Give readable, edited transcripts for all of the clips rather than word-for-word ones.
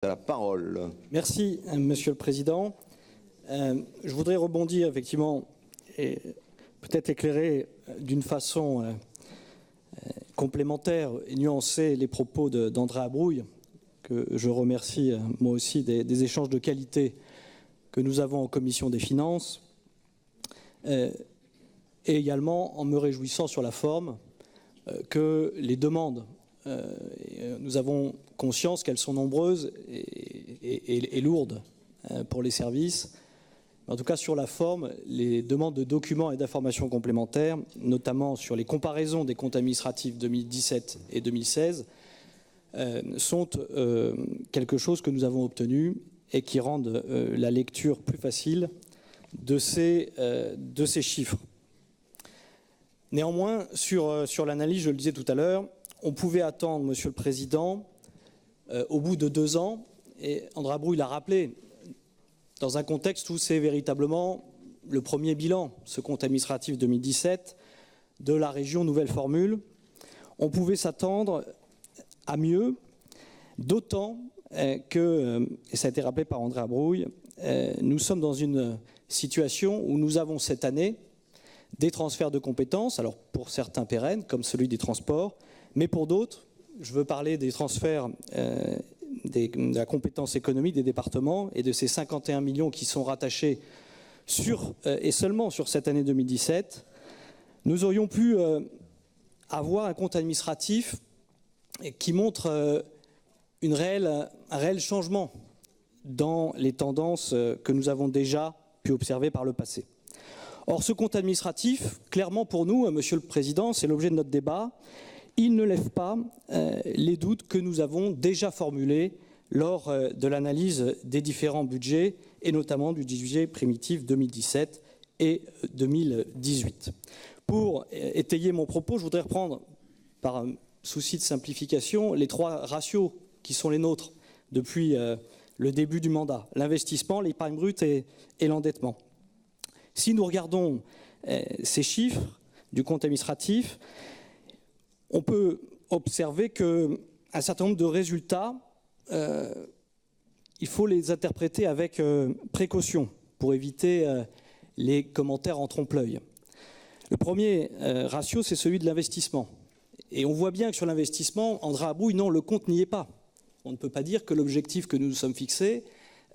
La parole. Merci, Monsieur le Président. Je voudrais rebondir effectivement et peut-être éclairer d'une façon complémentaire et nuancer les propos d'André Abrouille, que je remercie moi aussi des échanges de qualité que nous avons en commission des finances, et également en me réjouissant sur la forme que les demandes, nous avons conscience qu'elles sont nombreuses et lourdes pour les services. En tout cas, sur la forme, les demandes de documents et d'informations complémentaires, notamment sur les comparaisons des comptes administratifs 2017 et 2016, sont quelque chose que nous avons obtenu et qui rendent la lecture plus facile de ces chiffres. Néanmoins, sur l'analyse, je le disais tout à l'heure, on pouvait attendre, Monsieur le Président, au bout de 2 ans, et André Abrouille l'a rappelé, dans un contexte où c'est véritablement le premier bilan, ce compte administratif 2017, de la région Nouvelle Formule, on pouvait s'attendre à mieux, d'autant que, et ça a été rappelé par André Abrouille, nous sommes dans une situation où nous avons cette année des transferts de compétences, alors pour certains pérennes, comme celui des transports, mais pour d'autres, je veux parler des transferts de la compétence économique des départements et de ces 51 millions qui sont rattachés et seulement sur cette année 2017, nous aurions pu avoir un compte administratif qui montre un réel changement dans les tendances que nous avons déjà pu observer par le passé. Or, ce compte administratif, clairement pour nous, Monsieur le Président, c'est l'objet de notre débat, il ne lève pas les doutes que nous avons déjà formulés lors de l'analyse des différents budgets, et notamment du budget primitif 2017 et 2018. Pour étayer mon propos, je voudrais reprendre, par un souci de simplification, les 3 ratios qui sont les nôtres depuis le début du mandat, l'investissement, l'épargne brute et l'endettement. Si nous regardons ces chiffres du compte administratif, on peut observer qu'un certain nombre de résultats, il faut les interpréter avec précaution pour éviter les commentaires en trompe-l'œil. Le premier ratio, c'est celui de l'investissement. Et on voit bien que sur l'investissement, André Abrouille, non, le compte n'y est pas. On ne peut pas dire que l'objectif que nous nous sommes fixés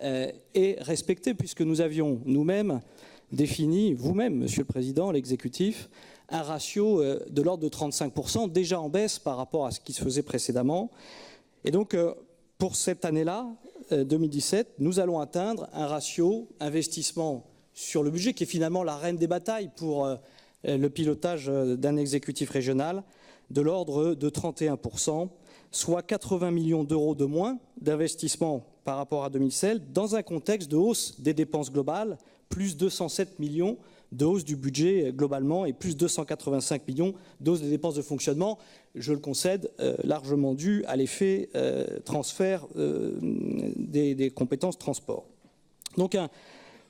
est respecté, puisque nous avions nous-mêmes défini, vous-même, Monsieur le Président, l'exécutif, un ratio de l'ordre de 35%, déjà en baisse par rapport à ce qui se faisait précédemment. Et donc, pour cette année-là, 2017, nous allons atteindre un ratio investissement sur le budget, qui est finalement la reine des batailles pour le pilotage d'un exécutif régional, de l'ordre de 31%, soit 80 millions d'euros de moins d'investissement par rapport à 2016, dans un contexte de hausse des dépenses globales, plus 207 millions de hausse du budget globalement et plus 285 millions de hausse des dépenses de fonctionnement, je le concède, largement dû à l'effet transfert des compétences transport. Donc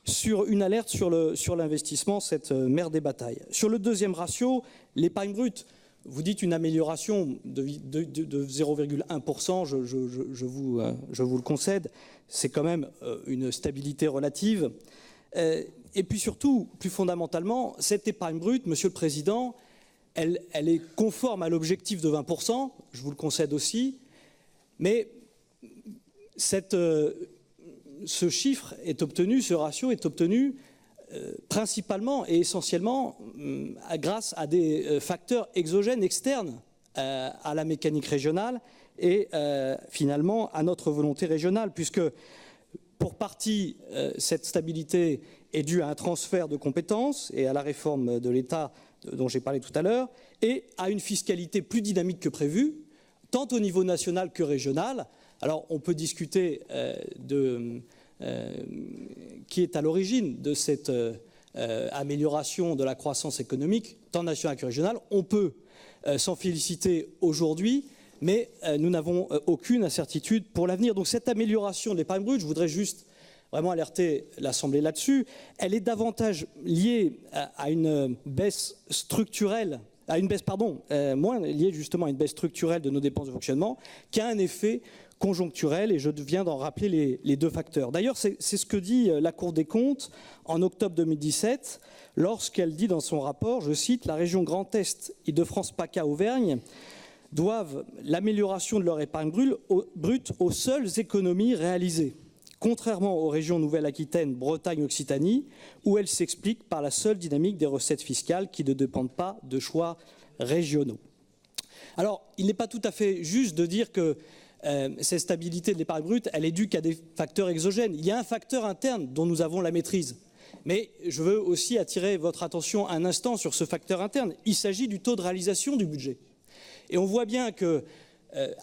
sur une alerte sur l'investissement, cette mère des batailles. Sur le deuxième ratio, l'épargne brute, vous dites une amélioration de 0,1%, je vous le concède, c'est quand même une stabilité relative. Et puis surtout, plus fondamentalement, cette épargne brute, Monsieur le Président, elle est conforme à l'objectif de 20%, je vous le concède aussi, mais ce chiffre est obtenu, ce ratio est obtenu principalement et essentiellement grâce à des facteurs exogènes externes à la mécanique régionale et finalement à notre volonté régionale, puisque pour partie, cette stabilité est due à un transfert de compétences et à la réforme de l'État dont j'ai parlé tout à l'heure, et à une fiscalité plus dynamique que prévu, tant au niveau national que régional. Alors on peut discuter qui est à l'origine de cette amélioration de la croissance économique, tant nationale que régionale. On peut s'en féliciter aujourd'hui, mais nous n'avons aucune incertitude pour l'avenir. Donc cette amélioration de l'épargne brute, je voudrais juste vraiment alerter l'Assemblée là-dessus, elle est davantage liée à une baisse structurelle, moins liée justement à une baisse structurelle de nos dépenses de fonctionnement, qu'à un effet conjoncturelle, et je viens d'en rappeler les deux facteurs. D'ailleurs, c'est ce que dit la Cour des comptes en octobre 2017, lorsqu'elle dit dans son rapport, je cite, « La région Grand Est, Île-de-France, PACA, Auvergne doivent l'amélioration de leur épargne brute aux seules économies réalisées, contrairement aux régions Nouvelle-Aquitaine, Bretagne, Occitanie, où elles s'expliquent par la seule dynamique des recettes fiscales qui ne dépendent pas de choix régionaux. » Alors, il n'est pas tout à fait juste de dire que cette stabilité de l'épargne brute, elle est due qu'à des facteurs exogènes. Il y a un facteur interne dont nous avons la maîtrise. Mais je veux aussi attirer votre attention un instant sur ce facteur interne. Il s'agit du taux de réalisation du budget. Et on voit bien qu'à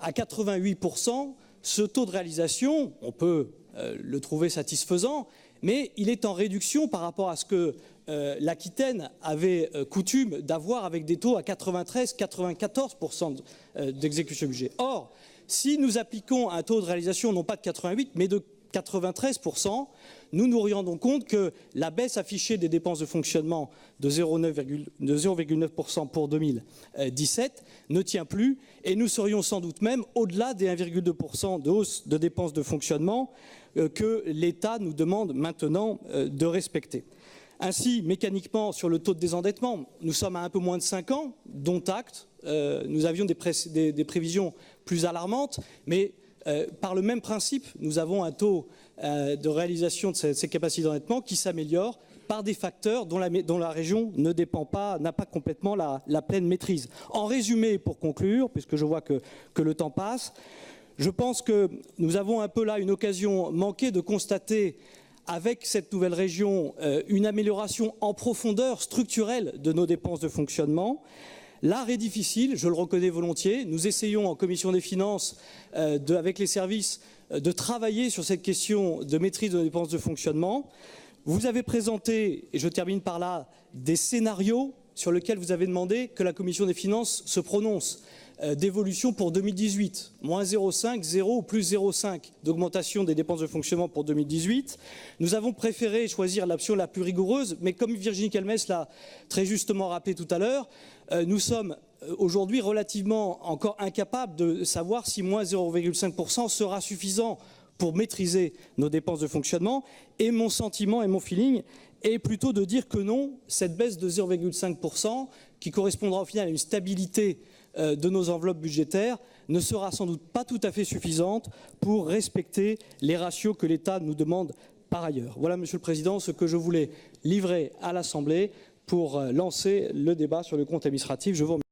88%, ce taux de réalisation, on peut le trouver satisfaisant, mais il est en réduction par rapport à ce que l'Aquitaine avait coutume d'avoir avec des taux à 93-94% d'exécution du budget. Or, si nous appliquons un taux de réalisation non pas de 88, mais de 93%, nous nous rendons compte que la baisse affichée des dépenses de fonctionnement de 0,9% pour 2017 ne tient plus, et nous serions sans doute même au-delà des 1,2% de hausse de dépenses de fonctionnement que l'État nous demande maintenant de respecter. Ainsi, mécaniquement, sur le taux de désendettement, nous sommes à un peu moins de 5 ans, dont acte. Nous avions des prévisions plus alarmantes, mais par le même principe, nous avons un taux de réalisation de ces capacités d'endettement qui s'améliore par des facteurs dont la région ne dépend pas, n'a pas complètement la pleine maîtrise. En résumé, pour conclure, puisque je vois que le temps passe, je pense que nous avons un peu là une occasion manquée de constater avec cette nouvelle région une amélioration en profondeur structurelle de nos dépenses de fonctionnement. L'art est difficile, je le reconnais volontiers. Nous essayons en commission des finances, avec les services, de travailler sur cette question de maîtrise de nos dépenses de fonctionnement. Vous avez présenté, et je termine par là, des scénarios sur lesquels vous avez demandé que la commission des finances se prononce d'évolution pour 2018, moins 0,5, 0 ou plus 0,5 d'augmentation des dépenses de fonctionnement pour 2018. Nous avons préféré choisir l'option la plus rigoureuse, mais comme Virginie Calmes l'a très justement rappelé tout à l'heure, nous sommes aujourd'hui relativement encore incapables de savoir si moins 0,5% sera suffisant pour maîtriser nos dépenses de fonctionnement. Et mon sentiment et mon feeling est plutôt de dire que non, cette baisse de 0,5%, qui correspondra au final à une stabilité de nos enveloppes budgétaires, ne sera sans doute pas tout à fait suffisante pour respecter les ratios que l'État nous demande par ailleurs. Voilà, Monsieur le Président, ce que je voulais livrer à l'Assemblée pour lancer le débat sur le compte administratif. Je vous remercie.